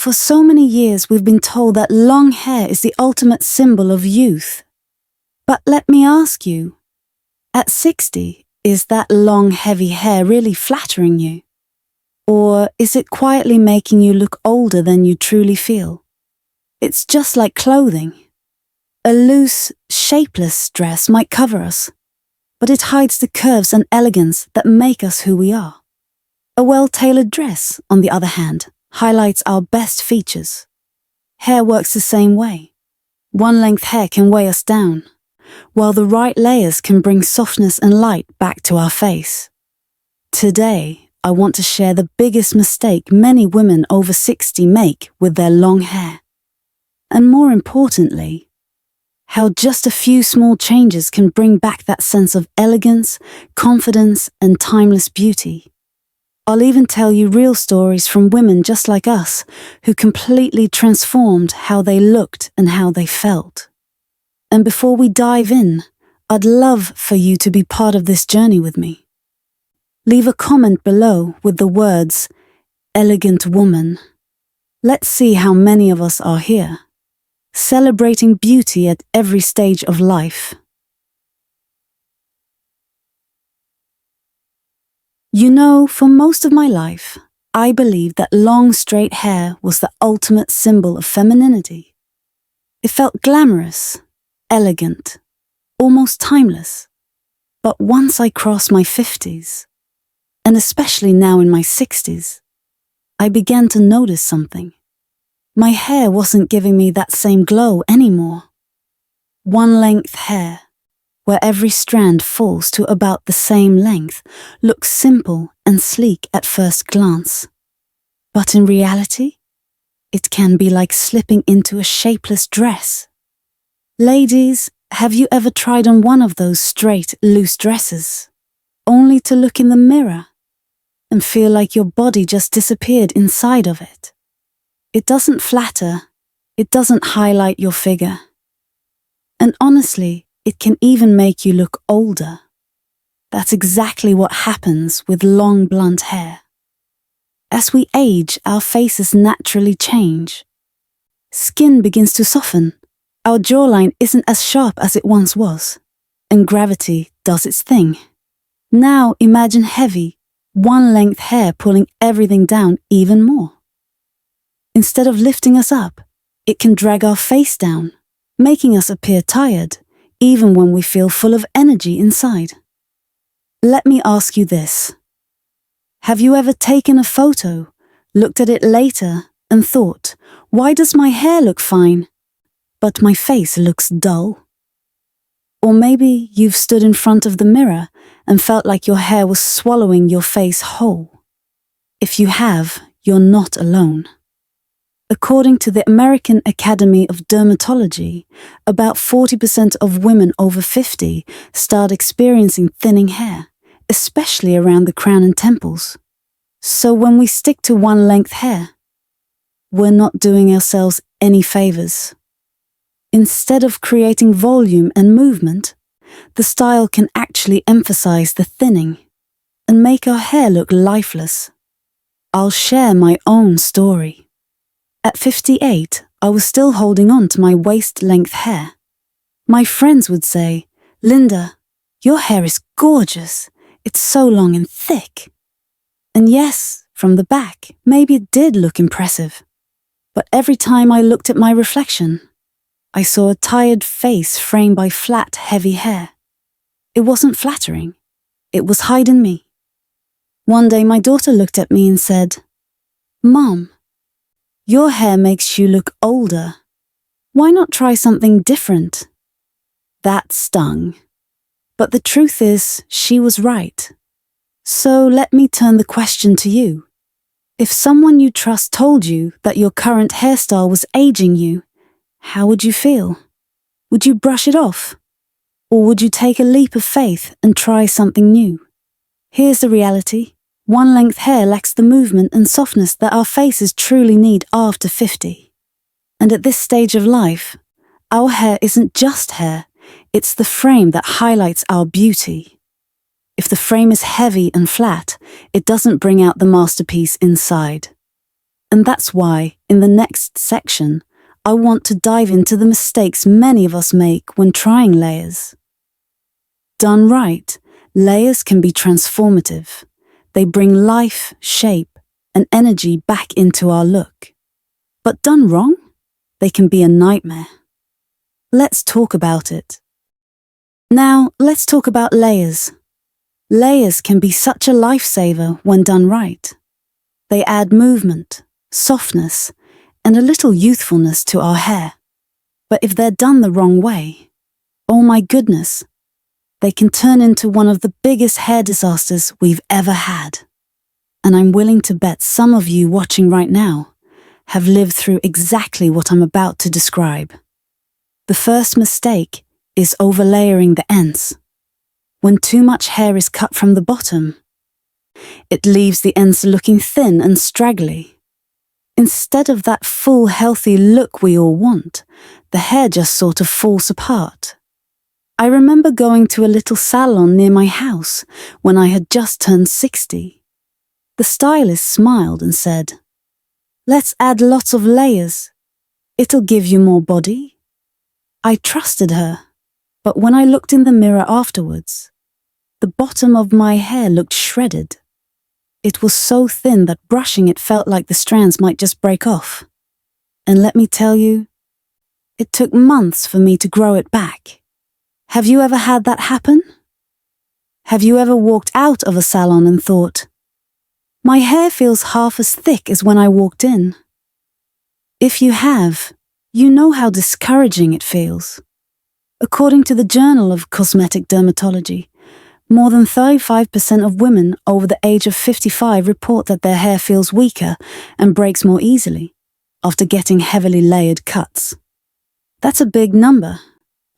For so many years we've been told that long hair is the ultimate symbol of youth. But let me ask you, at 60, is that long heavy hair really flattering you? Or is it quietly making you look older than you truly feel? It's just like clothing. A loose, shapeless dress might cover us, but it hides the curves and elegance that make us who we are. A well-tailored dress, on the other hand, highlights our best features. Hair works the same way. One-length hair can weigh us down, while the right layers can bring softness and light back to our face. Today, I want to share the biggest mistake many women over 60 make with their long hair. And more importantly, how just a few small changes can bring back that sense of elegance, confidence, and timeless beauty. I'll even tell you real stories from women just like us who completely transformed how they looked and how they felt. And before we dive in, I'd love for you to be part of this journey with me. Leave a comment below with the words, "Elegant woman." Let's see how many of us are here, celebrating beauty at every stage of life. You know, for most of my life, I believed that long straight hair was the ultimate symbol of femininity. It felt glamorous, elegant, almost timeless. But once I crossed my 50s, and especially now in my 60s, I began to notice something. My hair wasn't giving me that same glow anymore. One-length hair, where every strand falls to about the same length, looks simple and sleek at first glance. But in reality, it can be like slipping into a shapeless dress. Ladies, have you ever tried on one of those straight, loose dresses, only to look in the mirror and feel like your body just disappeared inside of it? It doesn't flatter, it doesn't highlight your figure. And honestly, it can even make you look older. That's exactly what happens with long blonde hair. As we age, our faces naturally change. Skin begins to soften, our jawline isn't as sharp as it once was, and gravity does its thing. Now imagine heavy, one-length hair pulling everything down even more. Instead of lifting us up, it can drag our face down, making us appear tired, even when we feel full of energy inside. Let me ask you this. Have you ever taken a photo, looked at it later, and thought, why does my hair look fine, but my face looks dull? Or maybe you've stood in front of the mirror and felt like your hair was swallowing your face whole. If you have, you're not alone. According to the American Academy of Dermatology, about 40% of women over 50 start experiencing thinning hair, especially around the crown and temples. So when we stick to one-length hair, we're not doing ourselves any favors. Instead of creating volume and movement, the style can actually emphasize the thinning and make our hair look lifeless. I'll share my own story. At 58, I was still holding on to my waist-length hair. My friends would say, "Linda, your hair is gorgeous. It's so long and thick." And yes, from the back, maybe it did look impressive. But every time I looked at my reflection, I saw a tired face framed by flat, heavy hair. It wasn't flattering. It was hiding me. One day my daughter looked at me and said, "Mom, your hair makes you look older. Why not try something different?" That stung. But the truth is, she was right. So let me turn the question to you. If someone you trust told you that your current hairstyle was aging you, how would you feel? Would you brush it off? Or would you take a leap of faith and try something new? Here's the reality. One-length hair lacks the movement and softness that our faces truly need after 50. And at this stage of life, our hair isn't just hair, it's the frame that highlights our beauty. If the frame is heavy and flat, it doesn't bring out the masterpiece inside. And that's why, in the next section, I want to dive into the mistakes many of us make when trying layers. Done right, layers can be transformative. They bring life, shape, and energy back into our look. But done wrong, they can be a nightmare. Let's talk about it. Now, let's talk about layers. Layers can be such a lifesaver when done right. They add movement, softness, and a little youthfulness to our hair. But if they're done the wrong way, oh my goodness, they can turn into one of the biggest hair disasters we've ever had. And I'm willing to bet some of you watching right now have lived through exactly what I'm about to describe. The first mistake is overlayering the ends. When too much hair is cut from the bottom, it leaves the ends looking thin and straggly. Instead of that full, healthy look we all want, the hair just sort of falls apart. I remember going to a little salon near my house when I had just turned 60. The stylist smiled and said, "Let's add lots of layers. It'll give you more body." I trusted her, but when I looked in the mirror afterwards, the bottom of my hair looked shredded. It was so thin that brushing it felt like the strands might just break off. And let me tell you, it took months for me to grow it back. Have you ever had that happen? Have you ever walked out of a salon and thought, "My hair feels half as thick as when I walked in"? If you have, you know how discouraging it feels. According to the Journal of Cosmetic Dermatology, more than 35% of women over the age of 55 report that their hair feels weaker and breaks more easily after getting heavily layered cuts. That's a big number,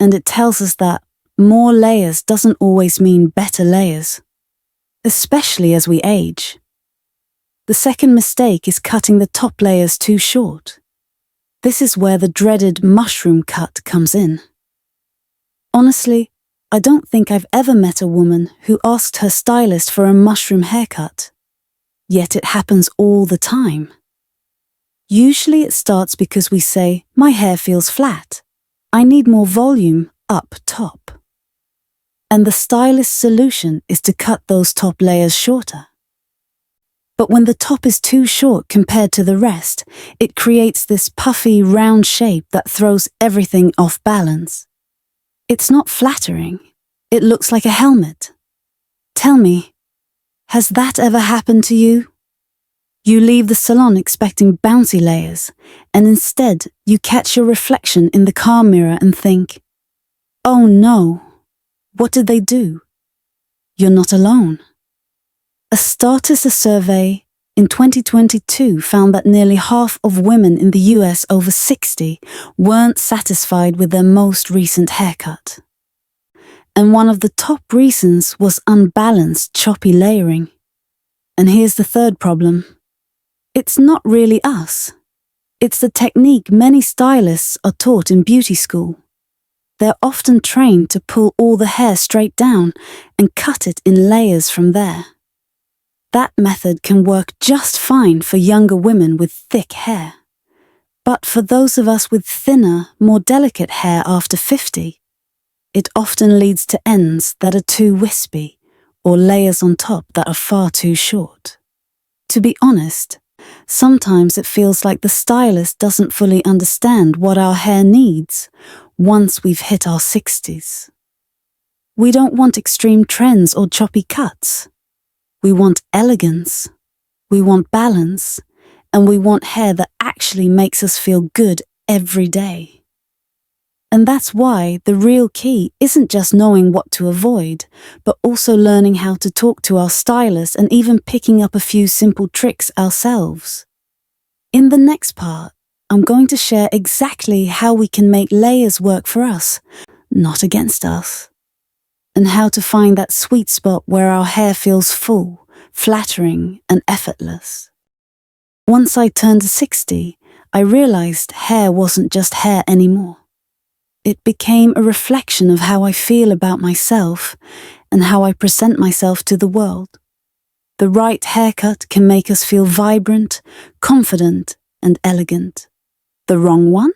and it tells us that more layers doesn't always mean better layers, especially as we age. The second mistake is cutting the top layers too short. This is where the dreaded mushroom cut comes in. Honestly, I don't think I've ever met a woman who asked her stylist for a mushroom haircut. Yet it happens all the time. Usually it starts because we say, "My hair feels flat. I need more volume up top." And the stylist's solution is to cut those top layers shorter. But when the top is too short compared to the rest, it creates this puffy, round shape that throws everything off balance. It's not flattering. It looks like a helmet. Tell me, has that ever happened to you? You leave the salon expecting bouncy layers, and instead you catch your reflection in the car mirror and think, "Oh no, what did they do?" You're not alone. A Statista survey in 2022 found that nearly half of women in the US over 60 weren't satisfied with their most recent haircut. And one of the top reasons was unbalanced, choppy layering. And here's the third problem. It's not really us. It's the technique many stylists are taught in beauty school. They're often trained to pull all the hair straight down and cut it in layers from there. That method can work just fine for younger women with thick hair. But for those of us with thinner, more delicate hair after 50, it often leads to ends that are too wispy or layers on top that are far too short. To be honest, sometimes it feels like the stylist doesn't fully understand what our hair needs once we've hit our 60s. We don't want extreme trends or choppy cuts. We want elegance, we want balance, and we want hair that actually makes us feel good every day. And that's why the real key isn't just knowing what to avoid, but also learning how to talk to our stylist and even picking up a few simple tricks ourselves. In the next part, I'm going to share exactly how we can make layers work for us, not against us, and how to find that sweet spot where our hair feels full, flattering, and effortless. Once I turned 60, I realized hair wasn't just hair anymore. It became a reflection of how I feel about myself and how I present myself to the world. The right haircut can make us feel vibrant, confident, and elegant. The wrong one?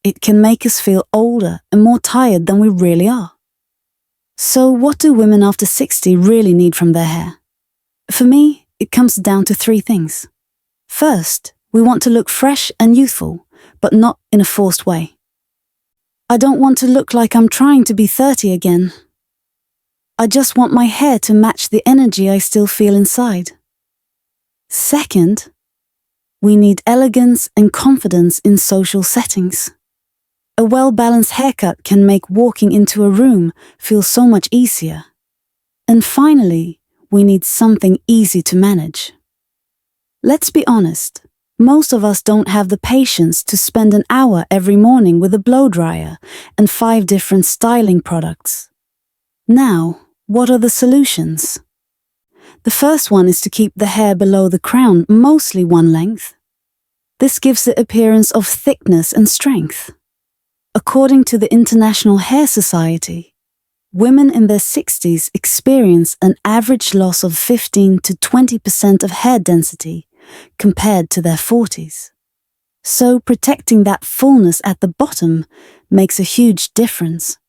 It can make us feel older and more tired than we really are. So what do women after 60 really need from their hair? For me, it comes down to 3 things. First, we want to look fresh and youthful, but not in a forced way. I don't want to look like I'm trying to be 30 again. I just want my hair to match the energy I still feel inside. Second, we need elegance and confidence in social settings. A well-balanced haircut can make walking into a room feel so much easier. And finally, we need something easy to manage. Let's be honest, most of us don't have the patience to spend an hour every morning with a blow dryer and 5 different styling products. Now, what are the solutions? The first one is to keep the hair below the crown mostly one length. This gives the appearance of thickness and strength. According to the International Hair Society, women in their 60s experience an average loss of 15 to 20% of hair density compared to their 40s. So protecting that fullness at the bottom makes a huge difference.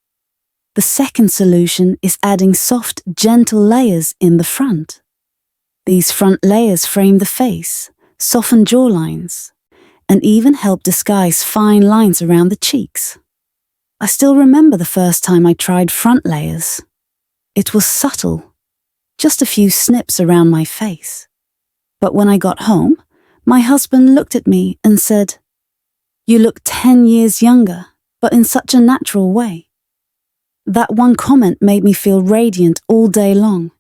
The second solution is adding soft, gentle layers in the front. These front layers frame the face, soften jawlines, and even help disguise fine lines around the cheeks. I still remember the first time I tried front layers. It was subtle, just a few snips around my face. But when I got home, my husband looked at me and said, "You look 10 years younger, but in such a natural way." That one comment made me feel radiant all day long.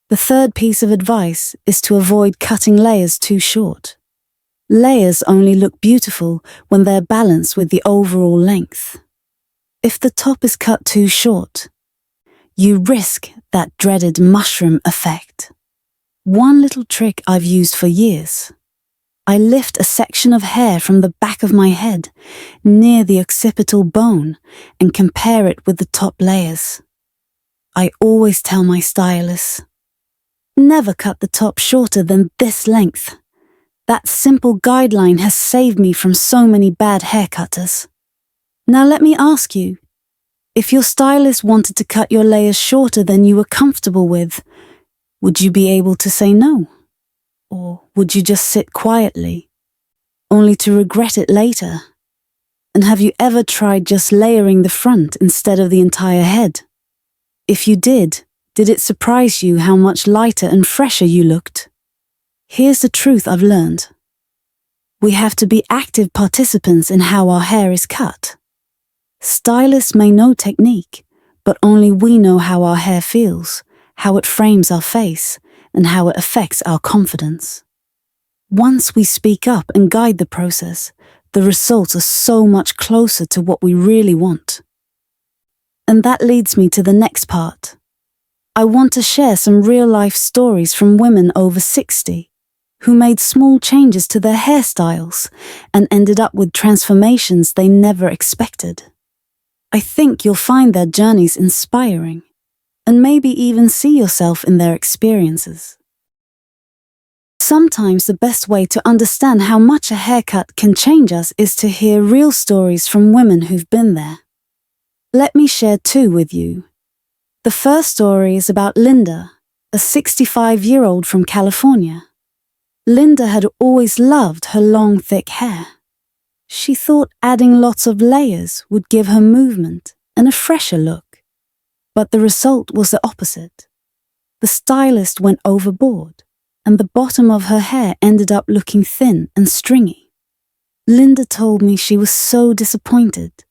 The third piece of advice is to avoid cutting layers too short. Layers only look beautiful when they're balanced with the overall length. If the top is cut too short, you risk that dreaded mushroom effect. One little trick I've used for years. I lift a section of hair from the back of my head, near the occipital bone, and compare it with the top layers. I always tell my stylist, never cut the top shorter than this length. That simple guideline has saved me from so many bad haircutters. Now let me ask you, if your stylist wanted to cut your layers shorter than you were comfortable with, would you be able to say no? Or would you just sit quietly, only to regret it later? And have you ever tried just layering the front instead of the entire head? If you did it surprise you how much lighter and fresher you looked? Here's the truth I've learned. We have to be active participants in how our hair is cut. Stylists may know technique, but only we know how our hair feels, how it frames our face, and how it affects our confidence. Once we speak up and guide the process, the results are so much closer to what we really want. And that leads me to the next part. I want to share some real-life stories from women over 60 who made small changes to their hairstyles and ended up with transformations they never expected. I think you'll find their journeys inspiring, and maybe even see yourself in their experiences. Sometimes the best way to understand how much a haircut can change us is to hear real stories from women who've been there. Let me share 2 with you. The first story is about Linda, a 65-year-old from California. Linda had always loved her long, thick hair. She thought adding lots of layers would give her movement and a fresher look. But the result was the opposite. The stylist went overboard, and the bottom of her hair ended up looking thin and stringy. Linda told me she was so disappointed.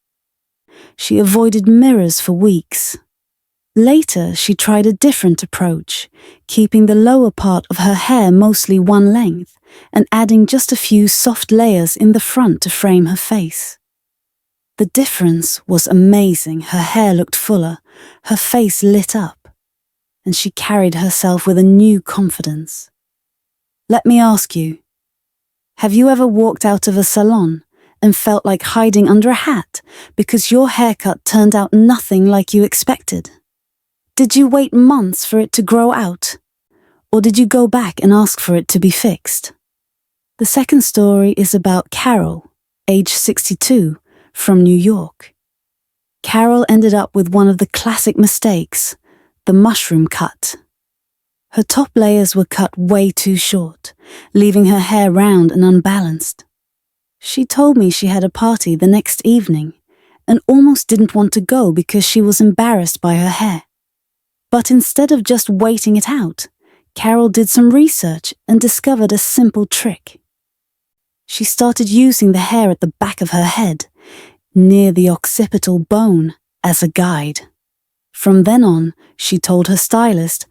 She avoided mirrors for weeks. Later, she tried a different approach, keeping the lower part of her hair mostly one length and adding just a few soft layers in the front to frame her face. The difference was amazing. Her hair looked fuller, her face lit up, and she carried herself with a new confidence. Let me ask you, have you ever walked out of a salon and felt like hiding under a hat because your haircut turned out nothing like you expected? Did you wait months for it to grow out? Or did you go back and ask for it to be fixed? The second story is about Carol, age 62, from New York. Carol ended up with one of the classic mistakes, the mushroom cut. Her top layers were cut way too short, leaving her hair round and unbalanced. She told me she had a party the next evening and almost didn't want to go because she was embarrassed by her hair. But instead of just waiting it out, Carol did some research and discovered a simple trick. She started using the hair at the back of her head, near the occipital bone, as a guide. From then on, she told her stylist,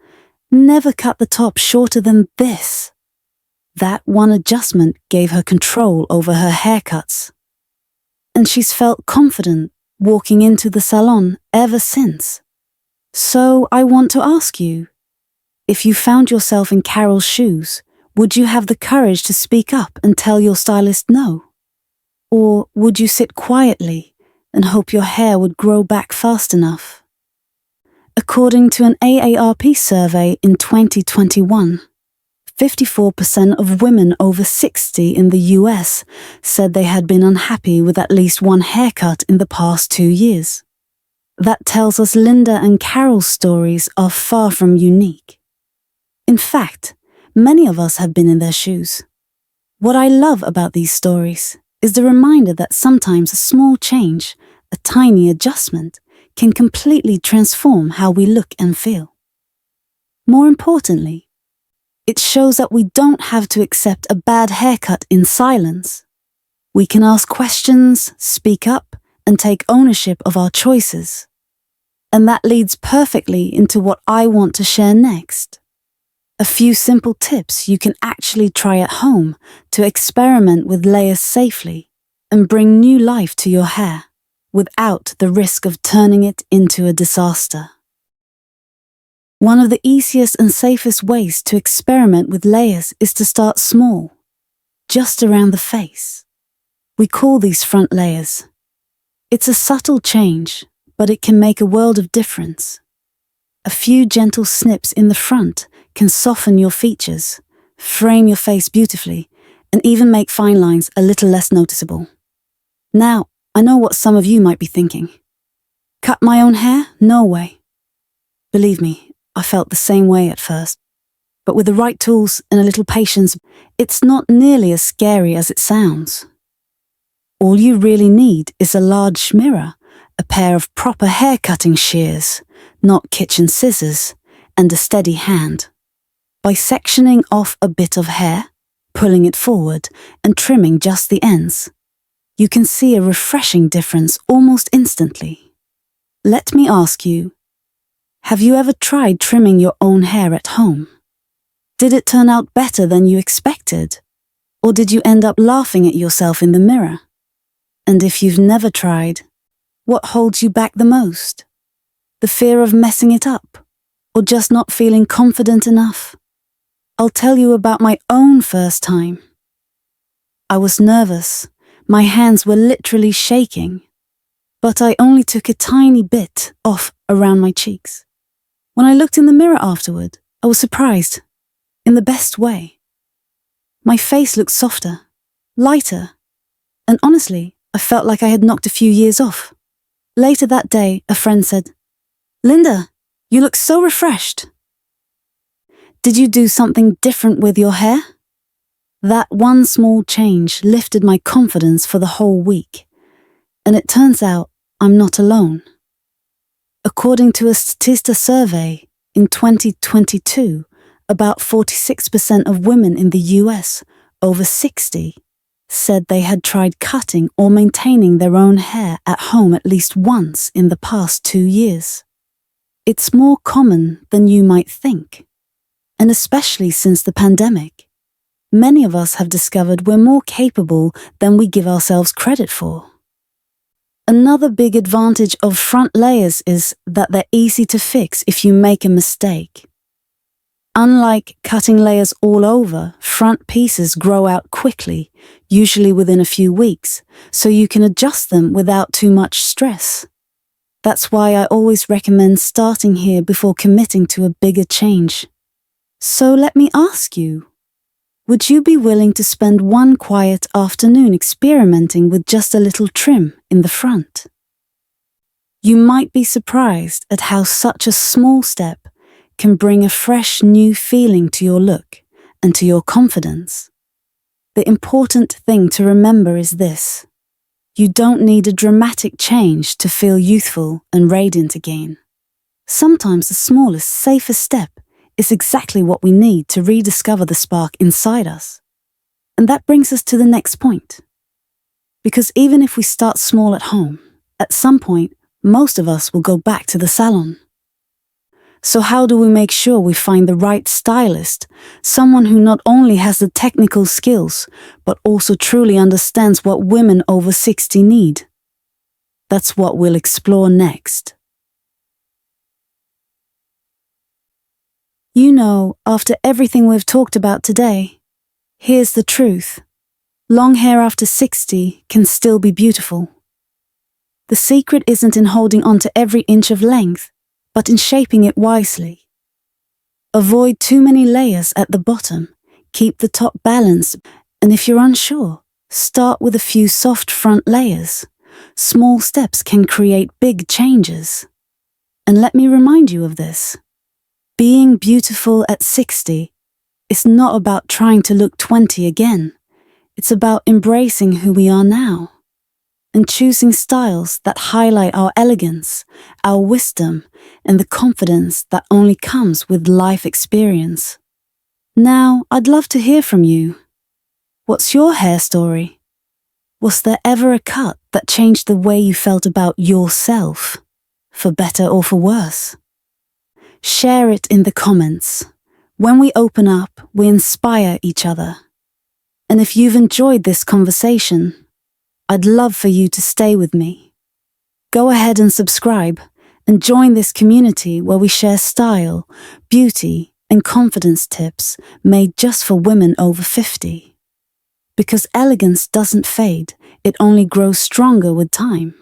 never cut the top shorter than this. That one adjustment gave her control over her haircuts. And she's felt confident walking into the salon ever since. So I want to ask you, if you found yourself in Carol's shoes, would you have the courage to speak up and tell your stylist no? Or would you sit quietly and hope your hair would grow back fast enough? According to an AARP survey in 2021, 54% of women over 60 in the US said they had been unhappy with at least one haircut in the past 2 years. That tells us Linda and Carol's stories are far from unique. In fact, many of us have been in their shoes. What I love about these stories is the reminder that sometimes a small change, a tiny adjustment, can completely transform how we look and feel. More importantly, it shows that we don't have to accept a bad haircut in silence. We can ask questions, speak up, and take ownership of our choices. And that leads perfectly into what I want to share next. A few simple tips you can actually try at home to experiment with layers safely and bring new life to your hair without the risk of turning it into a disaster. One of the easiest and safest ways to experiment with layers is to start small, just around the face. We call these front layers. It's a subtle change, but it can make a world of difference. A few gentle snips in the front can soften your features, frame your face beautifully, and even make fine lines a little less noticeable. Now, I know what some of you might be thinking. Cut my own hair? No way. Believe me, I felt the same way at first. But with the right tools and a little patience, it's not nearly as scary as it sounds. All you really need is a large mirror, a pair of proper hair-cutting shears, not kitchen scissors, and a steady hand. By sectioning off a bit of hair, pulling it forward, and trimming just the ends, you can see a refreshing difference almost instantly. Let me ask you, have you ever tried trimming your own hair at home? Did it turn out better than you expected? Or did you end up laughing at yourself in the mirror? And if you've never tried, what holds you back the most? The fear of messing it up? Or just not feeling confident enough? I'll tell you about my own first time. I was nervous. My hands were literally shaking. But I only took a tiny bit off around my cheeks. When I looked in the mirror afterward, I was surprised, in the best way. My face looked softer, lighter, and honestly, I felt like I had knocked a few years off. Later that day, a friend said, "Linda, you look so refreshed." Did you do something different with your hair? That one small change lifted my confidence for the whole week. And it turns out I'm not alone. According to a Statista survey in 2022, about 46% of women in the US over 60 said they had tried cutting or maintaining their own hair at home at least once in the past 2 years. It's more common than you might think. And especially since the pandemic, many of us have discovered we're more capable than we give ourselves credit for. Another big advantage of front layers is that they're easy to fix if you make a mistake. Unlike cutting layers all over, front pieces grow out quickly, usually within a few weeks, so you can adjust them without too much stress. That's why I always recommend starting here before committing to a bigger change. So let me ask you, would you be willing to spend one quiet afternoon experimenting with just a little trim in the front? You might be surprised at how such a small step can bring a fresh new feeling to your look and to your confidence. The important thing to remember is this: you don't need a dramatic change to feel youthful and radiant again. Sometimes the smallest, safest step is exactly what we need to rediscover the spark inside us. And that brings us to the next point. Because even if we start small at home, at some point, most of us will go back to the salon. So how do we make sure we find the right stylist, someone who not only has the technical skills, but also truly understands what women over 60 need? That's what we'll explore next. You know, after everything we've talked about today, here's the truth. Long hair after 60 can still be beautiful. The secret isn't in holding on to every inch of length, but in shaping it wisely. Avoid too many layers at the bottom, keep the top balanced, and if you're unsure, start with a few soft front layers. Small steps can create big changes. And let me remind you of this. Being beautiful at 60 is not about trying to look 20 again. It's about embracing who we are now and choosing styles that highlight our elegance, our wisdom, and the confidence that only comes with life experience. Now, I'd love to hear from you. What's your hair story? Was there ever a cut that changed the way you felt about yourself, for better or for worse? Share it in the comments. When we open up, we inspire each other. And if you've enjoyed this conversation, I'd love for you to stay with me. Go ahead and subscribe and join this community where we share style, beauty, and confidence tips made just for women over 50. Because elegance doesn't fade, it only grows stronger with time.